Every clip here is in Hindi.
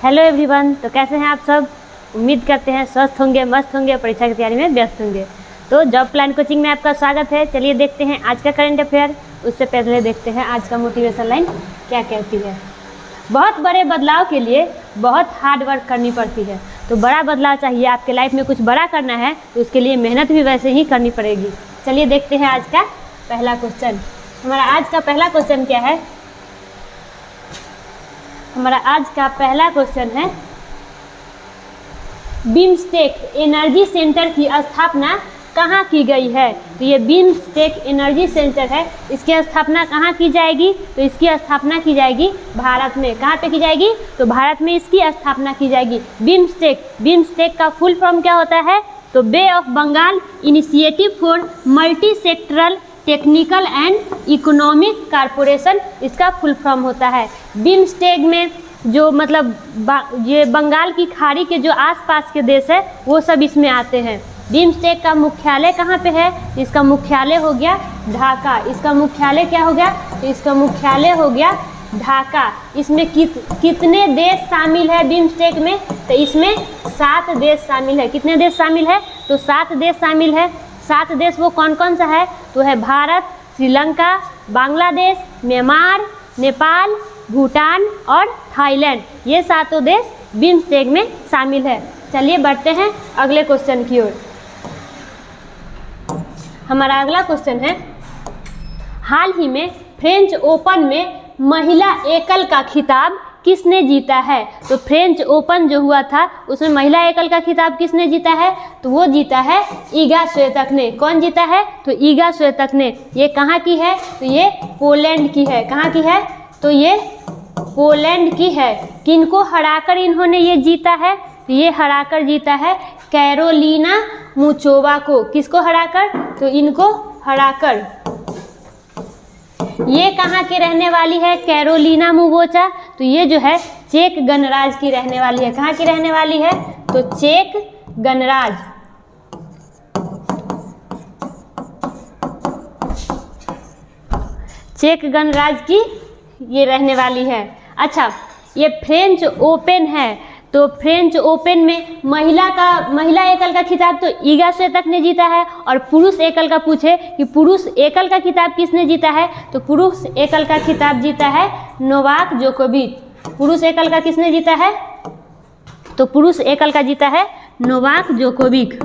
Hello everyone. तो कैसे हैं आप सब? उम्मीद करते हैं स्वस्थ होंगे, मस्त होंगे, परीक्षा की तैयारी में व्यस्त होंगे। तो जॉब प्लान कोचिंग में आपका स्वागत है। चलिए देखते हैं आज का करंट अफेयर। उससे पहले देखते हैं आज का मोटिवेशन लाइन क्या कहती है। बहुत बड़े बदलाव के लिए बहुत हार्ड वर्क करनी पड़ती है। तो बड़ा बदलाव चाहिए, आपके लाइफ में कुछ बड़ा करना है तो उसके लिए मेहनत भी वैसे ही करनी पड़ेगी। चलिए देखते हैं आज का पहला क्वेश्चन। हमारा आज का पहला क्वेश्चन क्या है? हमारा आज का पहला क्वेश्चन है, बिम्स्टेक एनर्जी सेंटर की स्थापना कहाँ की गई है? तो ये बिम्स्टेक एनर्जी सेंटर है, इसकी स्थापना कहाँ की जाएगी? तो इसकी स्थापना की जाएगी भारत में। कहाँ पे की जाएगी? तो भारत में इसकी स्थापना की जाएगी। बिम्स्टेक का फुल फॉर्म क्या होता है? तो bay of Bengal initiative for multi sectoral technical and economic corporation, इसका फुल फॉर्म होता है। बिम्स्टेक में जो मतलब ये बंगाल की खाड़ी के जो आसपास के देश है वो सब इसमें आते हैं। बिम्स्टेक का मुख्यालय कहाँ पे है? इसका मुख्यालय हो गया ढाका। इसका मुख्यालय क्या हो गया? तो इसका मुख्यालय हो गया ढाका। इसमें कितने देश शामिल है बिम्स्टेक में? तो इसमें 7 देश शामिल है। कितने देश शामिल है? तो 7 देश शामिल है। 7 देश वो कौन कौन सा है? तो है भारत, श्रीलंका, बांग्लादेश, म्यांमार, नेपाल, भूटान और थाईलैंड। ये 7 देश बिम्स्टेक में शामिल है। चलिए बढ़ते हैं अगले क्वेश्चन की ओर। हमारा अगला क्वेश्चन है, हाल ही में फ्रेंच ओपन में महिला एकल का खिताब किसने जीता है? तो फ्रेंच ओपन जो हुआ था उसमें महिला एकल का खिताब किसने जीता है? तो वो जीता है ईगा स्विएटेक ने। कौन जीता है? तो ईगा स्विएटेक ने। ये कहाँ की है? तो ये पोलैंड की है। कहाँ की है? तो ये पोलैंड की है। किनको हराकर इन्होंने ये जीता है? तो ये हराकर जीता है कैरोलिना मुचोवा को। किसको हराकर? तो इनको हराकर। ये कहाँ की रहने वाली है? कैरोलिना मुवोचा। तो ये जो है चेक गणराज्य की रहने वाली है। कहाँ की रहने वाली है? तो चेक गणराज्य। चेक गणराज्य की ये रहने वाली है। अच्छा, ये फ्रेंच ओपन है। तो फ्रेंच ओपन में महिला एकल का खिताब तो ईगा स्विएटेक ने जीता है। और पुरुष एकल का पूछे कि पुरुष एकल का खिताब किसने जीता है? तो पुरुष एकल का खिताब जीता है नोवाक जोकोविच। पुरुष एकल का किसने जीता है? तो पुरुष एकल का जीता है नोवाक जोकोविच।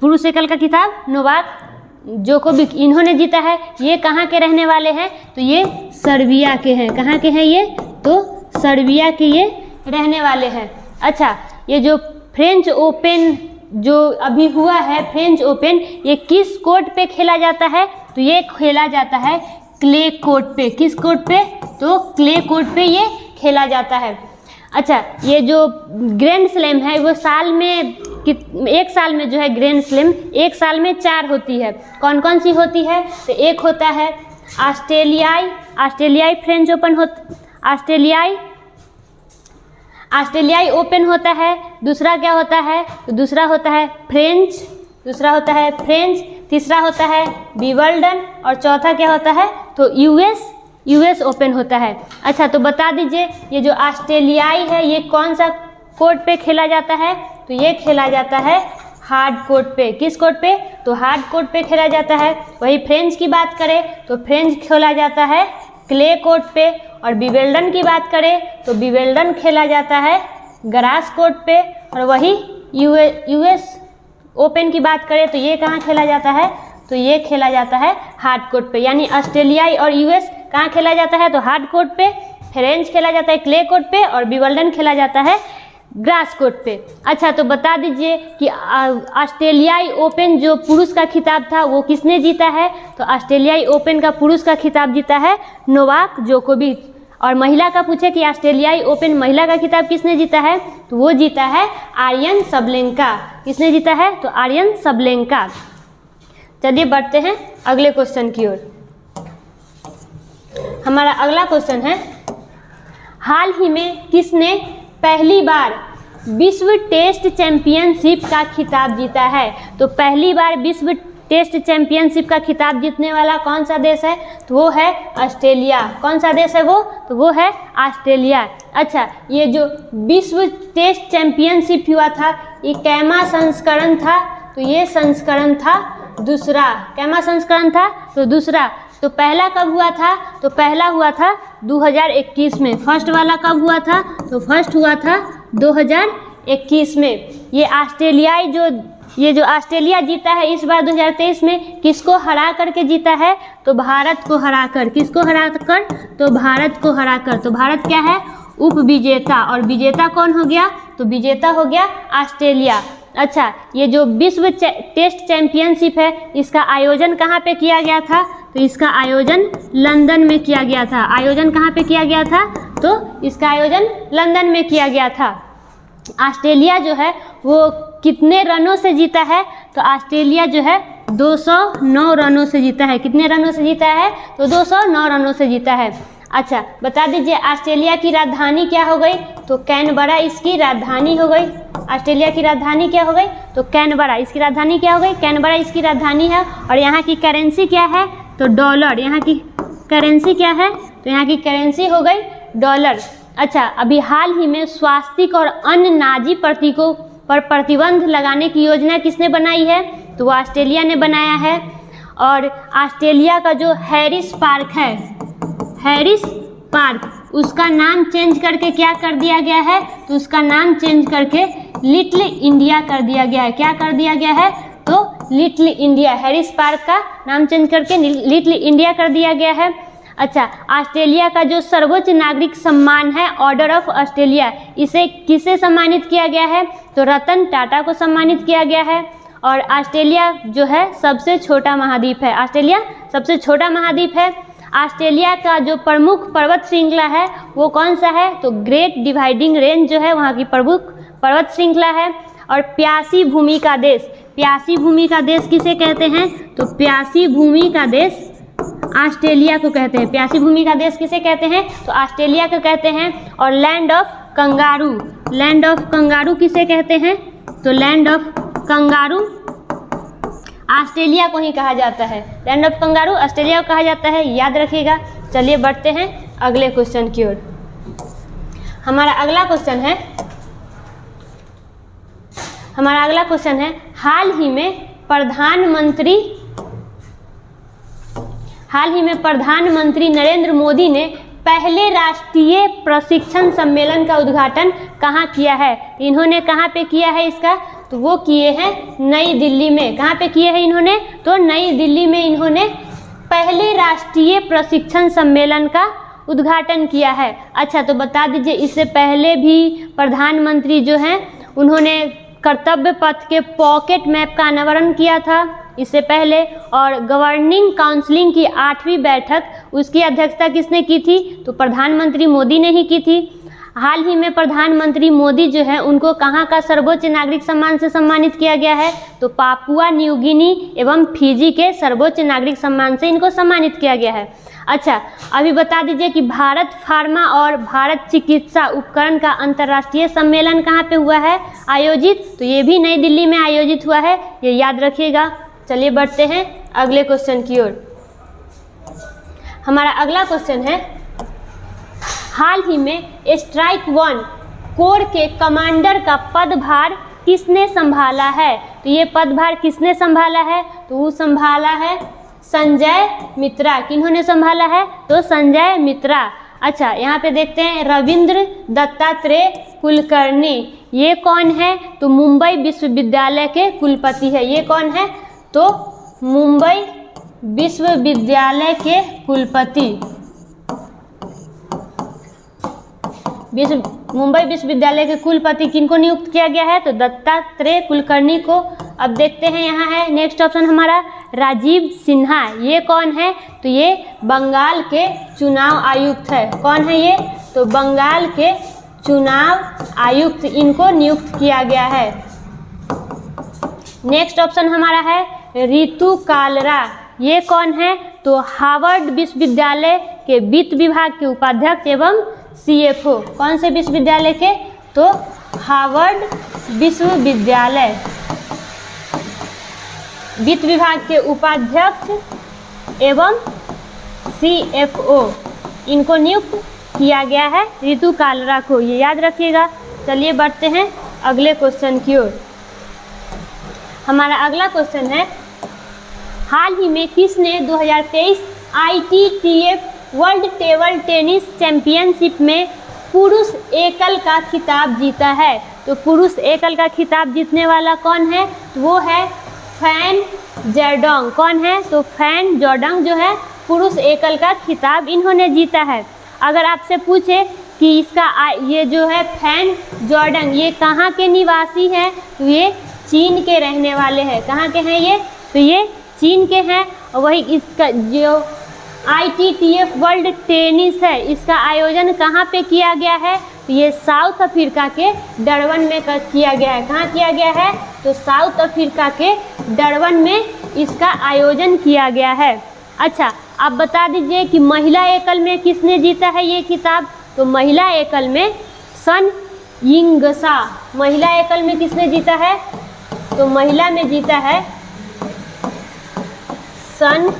पुरुष एकल का खिताब नोवाक जोकोविच इन्होंने जीता है। ये कहाँ के रहने वाले हैं? तो ये सर्बिया के हैं। कहाँ के हैं ये? तो सर्बिया के ये रहने वाले हैं। अच्छा, ये जो फ्रेंच ओपन जो अभी हुआ है, फ्रेंच ओपन, ये किस कोर्ट पे खेला जाता है? तो ये खेला जाता है क्ले कोर्ट पे। किस कोर्ट पे? तो क्ले कोर्ट पे ये खेला जाता है। अच्छा, ये जो ग्रैंड स्लैम है वो साल में एक साल में जो है ग्रैंड स्लैम एक साल में 4 होती है। कौन कौन सी होती है? तो एक होता है ऑस्ट्रेलियाई फ्रेंच ओपन ऑस्ट्रेलियाई ओपन होता है। दूसरा क्या होता है? तो दूसरा होता है फ्रेंच। तीसरा होता है विंबलडन और चौथा क्या होता है? तो यूएस ओपन होता है। अच्छा, तो बता दीजिए ये जो ऑस्ट्रेलियाई है ये कौन सा कोर्ट पे खेला जाता है? तो ये खेला जाता है हार्ड कोर्ट पे। किस कोर्ट पे? तो हार्ड कोर्ट पे खेला जाता है। वही फ्रेंच की बात करें तो फ्रेंच खेला जाता है क्ले कोर्ट पे। और विंबलडन की बात करें तो विंबलडन खेला जाता है ग्रास कोर्ट पे। और वही यूएस ओपन की बात करें तो ये कहाँ खेला जाता है? तो ये खेला जाता है हार्ड कोर्ट पे। यानी ऑस्ट्रेलियाई और यूएस कहाँ खेला जाता है? तो हार्ड कोर्ट पे। फ्रेंच खेला जाता है क्ले कोर्ट पे और विंबलडन खेला जाता है ग्रास कोर्ट पे। अच्छा, तो बता दीजिए कि ऑस्ट्रेलियाई ओपन जो पुरुष का खिताब था वो किसने जीता है? तो ऑस्ट्रेलियाई ओपन का पुरुष का खिताब जीता है नोवाक जोकोविच। और महिला का पूछे कि ऑस्ट्रेलियाई ओपन महिला का खिताब किसने जीता है? तो वो जीता है आर्यन सबलेंका। किसने जीता है? तो आर्यन सबलेंका। चलिए बढ़ते हैं अगले क्वेश्चन की ओर। हमारा अगला क्वेश्चन है, हाल ही में किसने पहली बार विश्व टेस्ट चैंपियनशिप का खिताब जीता है? तो पहली बार विश्व टेस्ट चैंपियनशिप का खिताब जीतने वाला कौन सा देश है? तो वो है ऑस्ट्रेलिया। कौन सा देश है वो? तो वो है ऑस्ट्रेलिया। अच्छा, ये जो विश्व टेस्ट चैंपियनशिप हुआ था, ये कैमा संस्करण था? तो ये संस्करण था दूसरा। कैमा संस्करण था? तो दूसरा। तो पहला कब हुआ था? तो पहला हुआ था 2021 में। फर्स्ट वाला कब हुआ था? तो फर्स्ट हुआ था 2021 में। ये जो ऑस्ट्रेलिया जीता है इस बार 2023 में, किसको हरा करके जीता है? तो भारत को हराकर। किसको हराकर? तो भारत को हराकर। तो भारत क्या है? उप विजेता। और विजेता कौन हो गया? तो विजेता हो गया ऑस्ट्रेलिया। अच्छा, ये जो विश्व टेस्ट चैंपियनशिप है, इसका आयोजन कहाँ पे किया गया था? तो इसका आयोजन लंदन में किया गया था। आयोजन कहाँ पे किया गया था? तो इसका आयोजन लंदन में किया गया था। ऑस्ट्रेलिया जो है वो कितने रनों से जीता है? तो ऑस्ट्रेलिया जो है 209 रनों से जीता है। कितने रनों से जीता है? तो 209 रनों से जीता है। अच्छा, बता दीजिए ऑस्ट्रेलिया की राजधानी क्या हो गई? तो कैनबरा इसकी राजधानी हो गई। ऑस्ट्रेलिया की राजधानी क्या हो गई? तो कैनबरा। इसकी राजधानी क्या हो गई? कैनबरा इसकी राजधानी है। और यहाँ की करेंसी क्या है? तो डॉलर। यहाँ की करेंसी क्या है? तो यहाँ की करेंसी हो गई डॉलर। अच्छा, अभी हाल ही में स्वास्तिक और अन्य नाजी प्रतीकों पर प्रतिबंध लगाने की योजना किसने बनाई है? तो वो ऑस्ट्रेलिया ने बनाया है। और ऑस्ट्रेलिया का जो हैरिस पार्क है, हैरिस पार्क, उसका नाम चेंज करके क्या कर दिया गया है? तो उसका नाम चेंज करके लिटिल इंडिया कर दिया गया है। क्या कर दिया गया है? तो लिटिल इंडिया। हैरिस पार्क का नाम चेंज करके लिटिल इंडिया कर दिया गया है। अच्छा, ऑस्ट्रेलिया का जो सर्वोच्च नागरिक सम्मान है, ऑर्डर ऑफ ऑस्ट्रेलिया, इसे किसे सम्मानित किया गया है? तो रतन टाटा को सम्मानित किया गया है। और ऑस्ट्रेलिया जो है सबसे छोटा महाद्वीप है। ऑस्ट्रेलिया सबसे छोटा महाद्वीप है। ऑस्ट्रेलिया का जो प्रमुख पर्वत श्रृंखला है वो कौन सा है? तो ग्रेट डिवाइडिंग रेंज जो है वहाँ की प्रमुख पर्वत श्रृंखला है। और प्यासी भूमि का देश, प्यासी भूमि का देश किसे कहते हैं? तो प्यासी भूमि का देश ऑस्ट्रेलिया को कहते हैं। प्यासी भूमि का देश किसे कहते हैं? तो ऑस्ट्रेलिया को कहते हैं। और land of kangaroo, land of kangaroo किसे कहते हैं? तो लैंड ऑफ कंगारू ऑस्ट्रेलिया को ही कहा जाता है। लैंड ऑफ कंगारू ऑस्ट्रेलिया को कहा जाता है, याद रखिएगा। चलिए बढ़ते हैं अगले क्वेश्चन की ओर। हमारा अगला क्वेश्चन है हाल ही में प्रधानमंत्री नरेंद्र मोदी ने पहले राष्ट्रीय प्रशिक्षण सम्मेलन का उद्घाटन कहाँ किया है? इन्होंने कहाँ पे किया है इसका? तो वो किए हैं नई दिल्ली में। कहाँ पे किए हैं इन्होंने? तो नई दिल्ली में इन्होंने पहले राष्ट्रीय प्रशिक्षण सम्मेलन का उद्घाटन किया है। अच्छा, तो बता दीजिए इससे पहले भी प्रधानमंत्री जो हैं उन्होंने कर्तव्य पथ के पॉकेट मैप का अनावरण किया था इससे पहले। और गवर्निंग काउंसिलिंग की 8वीं बैठक, उसकी अध्यक्षता किसने की थी? तो प्रधानमंत्री मोदी ने ही की थी। हाल ही में प्रधानमंत्री मोदी जो है उनको कहाँ का सर्वोच्च नागरिक सम्मान से सम्मानित किया गया है? तो पापुआ न्यू गिनी एवं फिजी के सर्वोच्च नागरिक सम्मान से इनको सम्मानित किया गया है। अच्छा, अभी बता दीजिए कि भारत फार्मा और भारत चिकित्सा उपकरण का अंतर्राष्ट्रीय सम्मेलन कहाँ पे हुआ है आयोजित? तो ये भी नई दिल्ली में आयोजित हुआ है, ये याद रखिएगा। चलिए बढ़ते हैं अगले क्वेश्चन की ओर। हमारा अगला क्वेश्चन है हाल ही में स्ट्राइक 1 कोर के कमांडर का पदभार किसने संभाला है? तो ये पदभार किसने संभाला है? तो वो संभाला है संजय मित्रा। किन्होंने संभाला है? तो संजय मित्रा। अच्छा, यहाँ पे देखते हैं रविंद्र दत्तात्रेय कुलकर्णी, ये कौन है? तो मुंबई विश्वविद्यालय के कुलपति है। ये कौन है? तो मुंबई विश्वविद्यालय के कुलपति, मुंबई विश्वविद्यालय के कुलपति किनको नियुक्त किया गया है? तो दत्तात्रेय कुलकर्णी को। अब देखते हैं, यहाँ है नेक्स्ट ऑप्शन हमारा राजीव सिन्हा। ये कौन है? तो ये बंगाल के चुनाव आयुक्त है। कौन है ये? तो बंगाल के चुनाव आयुक्त, इनको नियुक्त किया गया है। नेक्स्ट ऑप्शन हमारा है रितु कालरा। ये कौन है? तो हार्वर्ड विश्वविद्यालय के वित्त विभाग के उपाध्यक्ष एवं CFO। कौन से विश्वविद्यालय के? तो हार्वर्ड विश्वविद्यालय वित्त विभाग के उपाध्यक्ष एवं CFO इनको नियुक्त किया गया है रितु कालरा को, ये याद रखिएगा। चलिए बढ़ते हैं अगले क्वेश्चन की ओर। हमारा अगला क्वेश्चन है, हाल ही में किसने 2023 ITTF world table tennis championship में पुरुष एकल का खिताब जीता है? तो पुरुष एकल का खिताब जीतने वाला कौन है? तो वो है फैन जॉर्डोंग। कौन है? तो फैन जॉर्डोंग जो है पुरुष एकल का खिताब इन्होंने जीता है। अगर आपसे पूछे कि इसका ये जो है फैन जॉर्डोंग ये कहाँ के निवासी हैं? तो ये चीन के रहने वाले हैं। कहाँ के हैं ये? तो ये चीन के हैं। और वही इसका जो ITTF वर्ल्ड टेनिस है इसका आयोजन कहाँ पे किया गया है? तो ये साउथ अफ्रीका के डरबन में किया गया है। कहाँ किया गया है? तो साउथ अफ्रीका के डरबन में इसका आयोजन किया गया है। अच्छा, आप बता दीजिए कि महिला एकल में किसने जीता है ये खिताब? तो महिला एकल में सन यिंगसा। महिला एकल में किसने जीता है? तो महिला में जीता है सन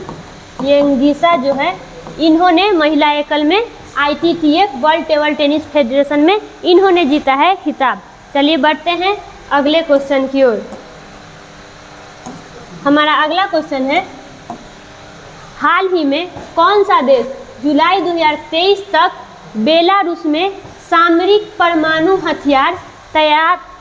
यिंगसा जो है, इन्होंने महिला एकल में ITTF world table tennis federation में इन्होंने जीता है खिताब। चलिए बढ़ते हैं अगले क्वेश्चन की ओर। हमारा अगला क्वेश्चन है, हाल ही में कौन सा देश जुलाई 2023 तक बेलारूस में सामरिक परमाणु हथियार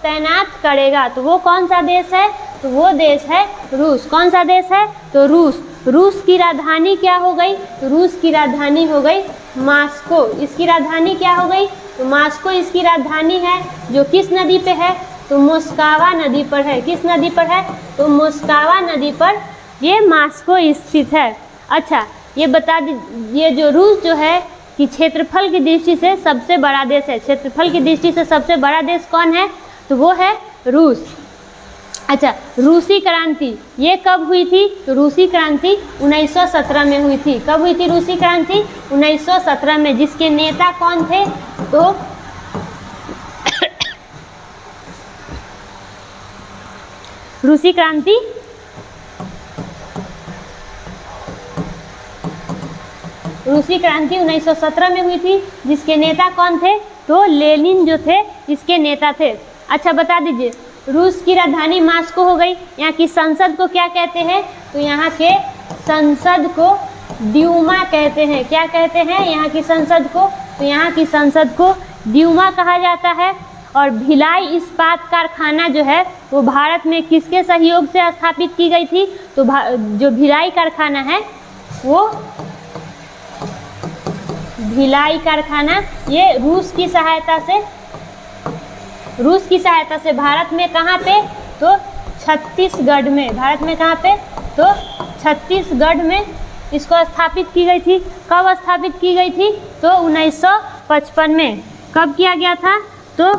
तैनात करेगा? तो वो कौन सा देश है? तो वो देश है रूस। कौन सा देश है? तो रूस। रूस की राजधानी क्या हो गई? तो रूस की राजधानी हो गई मॉस्को। इसकी राजधानी क्या हो गई? तो मॉस्को इसकी राजधानी है, जो किस नदी पे है? तो मोस्कावा नदी पर है। किस नदी पर है? तो मोस्कावा नदी पर ये मॉस्को स्थित है। अच्छा, ये बता दीजिए, ये जो रूस जो है कि क्षेत्रफल की दृष्टि से सबसे बड़ा देश है। क्षेत्रफल की दृष्टि से सबसे बड़ा देश कौन है? तो वो है रूस। अच्छा, रूसी क्रांति ये कब हुई थी? तो रूसी क्रांति 1917 में हुई थी। कब हुई थी रूसी क्रांति? 1917 में। जिसके नेता कौन थे? तो रूसी क्रांति रूसी क्रांति 1917 में हुई थी। जिसके नेता कौन थे? तो लेनिन जो थे इसके नेता थे। अच्छा, बता दीजिए, रूस की राजधानी मॉस्को हो गई। यहाँ की संसद को क्या कहते हैं? तो यहाँ के संसद को ड्यूमा कहते हैं। क्या कहते हैं यहाँ की संसद को? तो यहाँ की संसद को ड्यूमा कहा जाता है। और भिलाई इस्पात कारखाना जो है वो भारत में किसके सहयोग से स्थापित की गई थी? तो जो भिलाई कारखाना है वो भिलाई कारखाना ये रूस की सहायता से भारत में कहाँ पे? तो छत्तीसगढ़ में। भारत में कहाँ पे? तो छत्तीसगढ़ में इसको स्थापित की गई थी। कब स्थापित की गई थी? तो 1955 में। कब किया गया था? तो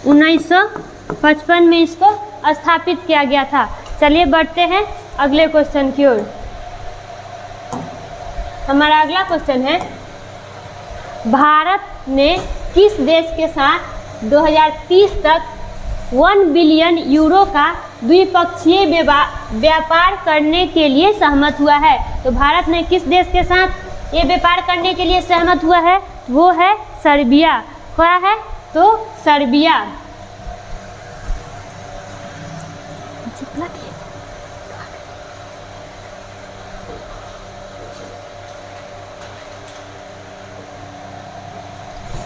1955 में इसको स्थापित किया गया था। चलिए बढ़ते हैं अगले क्वेश्चन की ओर। हमारा अगला क्वेश्चन है, भारत ने किस देश के साथ 2030 तक 1 बिलियन यूरो का द्विपक्षीय व्यापार करने के लिए सहमत हुआ है? तो भारत ने किस देश के साथ ये व्यापार करने के लिए सहमत हुआ है? वो है सर्बिया। क्या है? तो सर्बिया।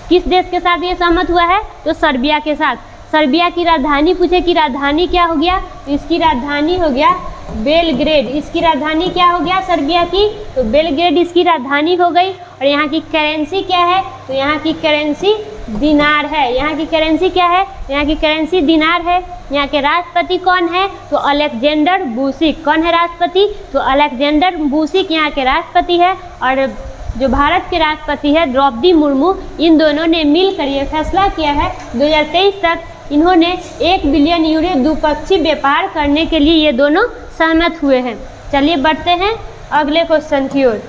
किस देश के साथ ये सहमत हुआ है? तो सर्बिया के साथ। सर्बिया की राजधानी पूछे कि राजधानी क्या हो गया? तो इसकी राजधानी हो गया बेलग्रेड। इसकी राजधानी क्या हो गया सर्बिया की? तो बेलग्रेड इसकी राजधानी हो गई। और यहाँ की करेंसी क्या है? तो यहाँ की करेंसी दिनार है। यहाँ की करेंसी क्या है? यहाँ की करेंसी दिनार है। यहाँ के राष्ट्रपति कौन है? तो अलेक्जेंडर वुसिक। कौन है राष्ट्रपति? तो अलेक्जेंडर वुसिक यहाँ के राष्ट्रपति है। और जो भारत के राष्ट्रपति है द्रौपदी मुर्मू, इन दोनों ने मिलकर ये फैसला किया है 2023 तक इन्होंने 1 बिलियन यूरो द्विपक्षीय व्यापार करने के लिए ये दोनों सहमत हुए हैं। चलिए बढ़ते हैं अगले क्वेश्चन की ओर।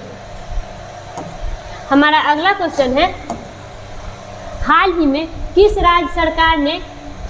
हमारा अगला क्वेश्चन है, हाल ही में किस राज्य सरकार ने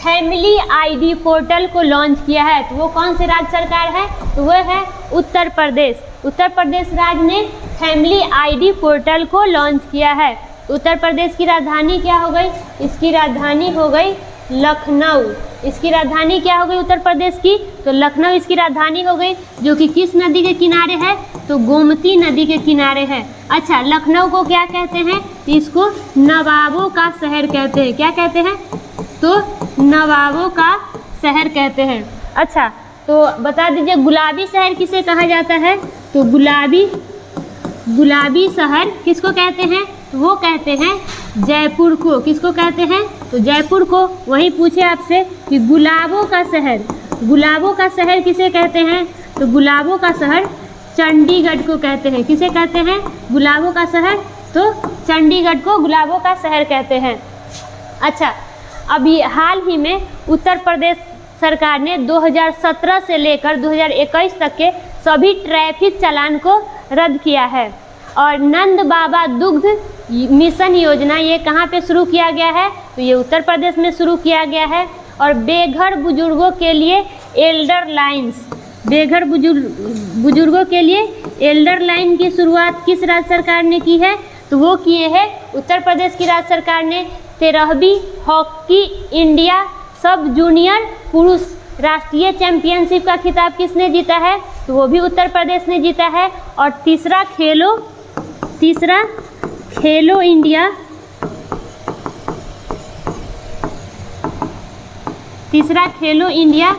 फैमिली आईडी पोर्टल को लॉन्च किया है? तो वो कौन से राज्य सरकार है? तो वो है उत्तर प्रदेश। उत्तर प्रदेश राज्य ने फैमिली आईडी पोर्टल को लॉन्च किया है। उत्तर प्रदेश की राजधानी क्या हो गई? इसकी राजधानी हो गई लखनऊ। इसकी राजधानी क्या हो गई उत्तर प्रदेश की? तो लखनऊ इसकी राजधानी हो गई, जो कि किस नदी के किनारे है? तो गोमती नदी के किनारे है। अच्छा, लखनऊ को क्या कहते हैं? तो इसको नवाबों का शहर कहते हैं। क्या कहते हैं? तो नवाबों का शहर कहते हैं। अच्छा, तो बता दीजिए गुलाबी शहर किसे कहा जाता है? तो गुलाबी शहर किसको कहते हैं? तो वो कहते हैं जयपुर को। किसको कहते हैं? तो जयपुर को। वहीं पूछे आपसे कि गुलाबों का शहर किसे कहते हैं? तो गुलाबों का शहर चंडीगढ़ को कहते हैं। किसे कहते हैं? गुलाबों का शहर। तो चंडीगढ़ को गुलाबों का शहर कहते हैं। अच्छा, अभी हाल ही में उत्तर प्रदेश सरकार ने 2017 से लेकर 2021 तक के सभी ट्रैफिक चालान को रद्द किया है। और नंद बाबा दुग्ध मिशन योजना ये कहाँ पे शुरू किया गया है? तो ये उत्तर प्रदेश में शुरू किया गया है। और बेघर बुजुर्गों के लिए बुजुर्गों के लिए एल्डर लाइन की शुरुआत किस राज्य सरकार ने की है? तो वो किए हैं उत्तर प्रदेश की राज्य सरकार ने। 13वीं हॉकी इंडिया सब जूनियर पुरुष राष्ट्रीय चैंपियनशिप का खिताब किसने जीता है? तो वो भी उत्तर प्रदेश ने जीता है। और तीसरा खेलो इंडिया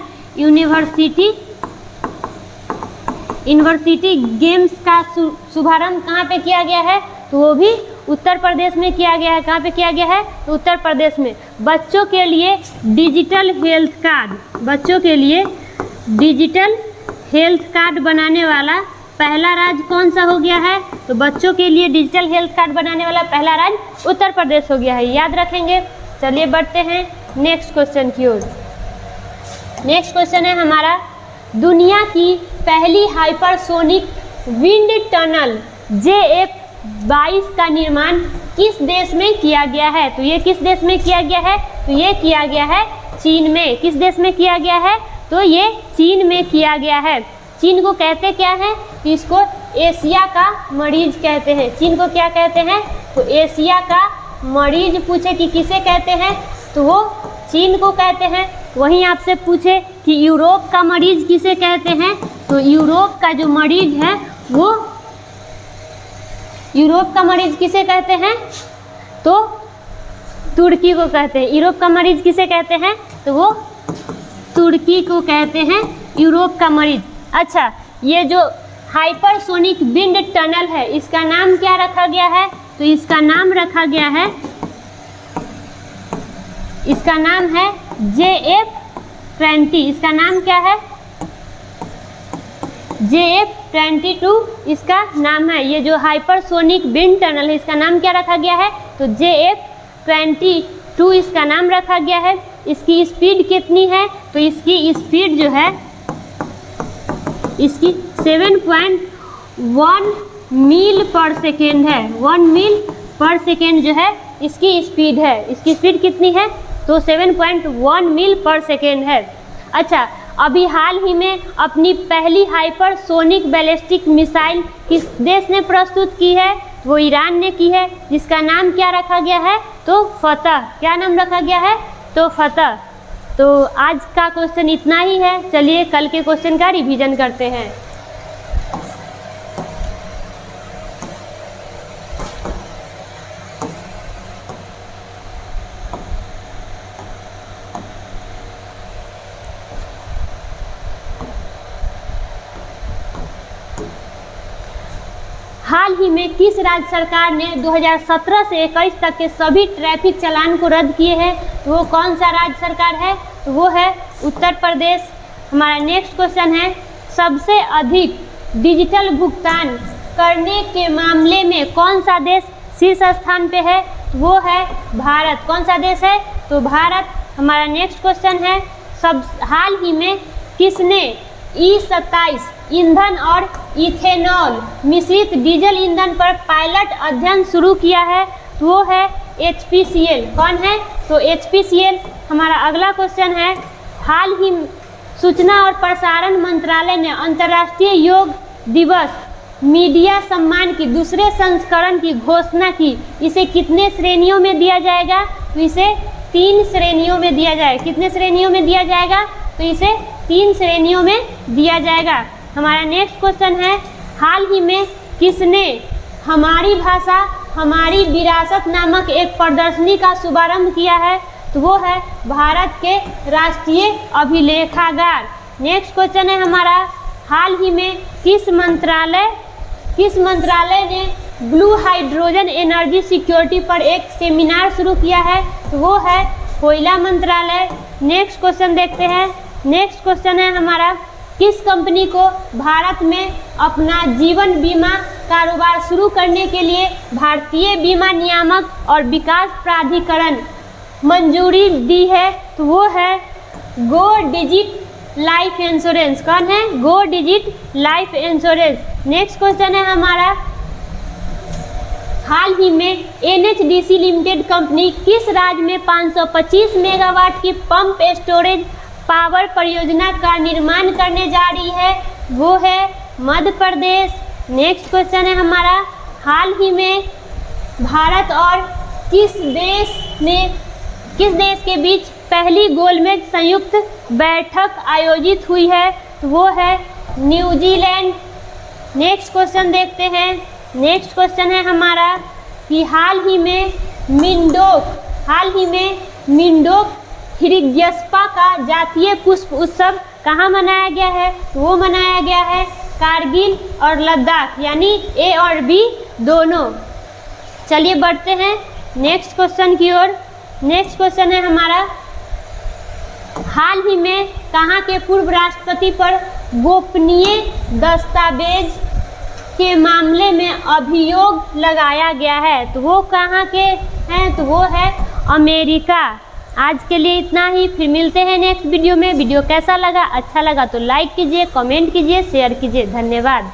यूनिवर्सिटी गेम्स का शुभारंभ कहाँ पे किया गया है? तो वो भी उत्तर प्रदेश में किया गया है। कहाँ पे किया गया है? तो उत्तर प्रदेश में। बच्चों के लिए डिजिटल हेल्थ कार्ड बनाने वाला पहला राज्य कौन सा हो गया है? तो बच्चों के लिए डिजिटल हेल्थ कार्ड बनाने वाला पहला राज्य उत्तर प्रदेश हो गया है। याद रखेंगे। चलिए बढ़ते हैं नेक्स्ट क्वेश्चन की ओर। नेक्स्ट क्वेश्चन है हमारा, दुनिया की पहली हाइपरसोनिक विंड टनल JF-22 का निर्माण किस देश में किया गया है? तो ये किस देश में किया गया है? तो ये किया गया है चीन में। किस देश में किया गया है? तो ये चीन में किया गया है। चीन को कहते क्या है? तो इसको एशिया का मरीज कहते हैं। चीन को क्या कहते हैं? तो एशिया का मरीज। पूछे कि किसे कहते हैं? तो वो चीन को कहते हैं। वहीं आपसे पूछे कि यूरोप का मरीज किसे कहते हैं? तो यूरोप का जो मरीज है वो यूरोप का मरीज किसे कहते हैं? तो तुर्की को कहते हैं। यूरोप का मरीज किसे कहते हैं? तो वो तुर्की को कहते हैं यूरोप का मरीज। अच्छा, ये जो हाइपरसोनिक विंड टनल है इसका नाम क्या रखा गया है? तो इसका नाम रखा गया है, इसका नाम है JF-20। इसका नाम क्या है? JF-22 इसका नाम है। ये जो हाइपरसोनिक विंड टनल है इसका नाम क्या रखा गया है? तो JF-22 इसका नाम रखा गया है। इसकी स्पीड कितनी है? तो इसकी स्पीड जो है इसकी 7.1 मील पर सेकेंड है। 1 मील पर सेकेंड जो है इसकी स्पीड है। इसकी स्पीड कितनी है? तो 7.1 मील पर सेकेंड है। अच्छा, अभी हाल ही में अपनी पहली हाइपरसोनिक बैलिस्टिक मिसाइल किस देश ने प्रस्तुत की है? वो ईरान ने की है, जिसका नाम क्या रखा गया है? तो फतह। क्या नाम रखा गया है? तो फतह। तो आज का क्वेश्चन इतना ही है। चलिए कल के क्वेश्चन का रिवीजन करते हैं। हाल ही में किस राज्य सरकार ने 2017 से 21 तक के सभी ट्रैफिक चालान को रद्द किए हैं? तो वो कौन सा राज्य सरकार है? तो वो है उत्तर प्रदेश। हमारा नेक्स्ट क्वेश्चन है, सबसे अधिक डिजिटल भुगतान करने के मामले में कौन सा देश शीर्ष स्थान पे है? वो है भारत। कौन सा देश है? तो भारत। हमारा नेक्स्ट क्वेश्चन है, हाल ही में किसने E27 ईंधन और इथेनॉल मिश्रित डीजल ईंधन पर पायलट अध्ययन शुरू किया है? तो वो है HPCL कौन है? तो HPCL हमारा अगला क्वेश्चन है। हाल ही सूचना और प्रसारण मंत्रालय ने अंतर्राष्ट्रीय योग दिवस मीडिया सम्मान की दूसरे संस्करण की घोषणा की। इसे कितने श्रेणियों में दिया जाएगा? तो इसे 3 श्रेणियों में दिया जाएगा। कितने श्रेणियों में दिया जाएगा? तो इसे 3 श्रेणियों में दिया जाएगा। हमारा नेक्स्ट क्वेश्चन है, हाल ही में किसने हमारी भाषा हमारी विरासत नामक एक प्रदर्शनी का शुभारंभ किया है? तो वो है भारत के राष्ट्रीय अभिलेखागार। नेक्स्ट क्वेश्चन है हमारा, हाल ही में किस मंत्रालय ने ब्लू हाइड्रोजन एनर्जी सिक्योरिटी पर एक सेमिनार शुरू किया है? तो वो है कोयला मंत्रालय। नेक्स्ट क्वेश्चन देखते हैं। नेक्स्ट क्वेश्चन है हमारा, किस कंपनी को भारत में अपना जीवन बीमा कारोबार शुरू करने के लिए भारतीय बीमा नियामक और विकास प्राधिकरण मंजूरी दी है? तो वो है गो डिजिट लाइफ इंश्योरेंस। कौन है? Go Digit life insurance. Next question है हमारा, हाल ही में NHDC लिमिटेड कंपनी किस राज्य में 525 मेगावाट की पंप स्टोरेज पावर परियोजना का निर्माण करने जा रही है? वो है मध्य प्रदेश। नेक्स्ट क्वेश्चन है हमारा, हाल ही में भारत और किस देश के बीच पहली गोलमेज संयुक्त बैठक आयोजित हुई है? तो वो है न्यूजीलैंड। नेक्स्ट क्वेश्चन देखते हैं। नेक्स्ट क्वेश्चन है हमारा कि हाल ही में मिंडोक हिरिग्यस्पा का जातीय पुष्प उत्सव कहाँ मनाया गया है? तो वो मनाया गया है कारगिल और लद्दाख, यानी A और B दोनों। चलिए बढ़ते हैं नेक्स्ट क्वेश्चन की ओर। नेक्स्ट क्वेश्चन है हमारा, हाल ही में कहाँ के पूर्व राष्ट्रपति पर गोपनीय दस्तावेज के मामले में अभियोग लगाया गया है? तो वो कहाँ के हैं? तो वो है अमेरिका। आज के लिए इतना ही, फिर मिलते हैं नेक्स्ट वीडियो में। वीडियो कैसा लगा? अच्छा लगा तो लाइक कीजिए, कमेंट कीजिए, शेयर कीजिए। धन्यवाद।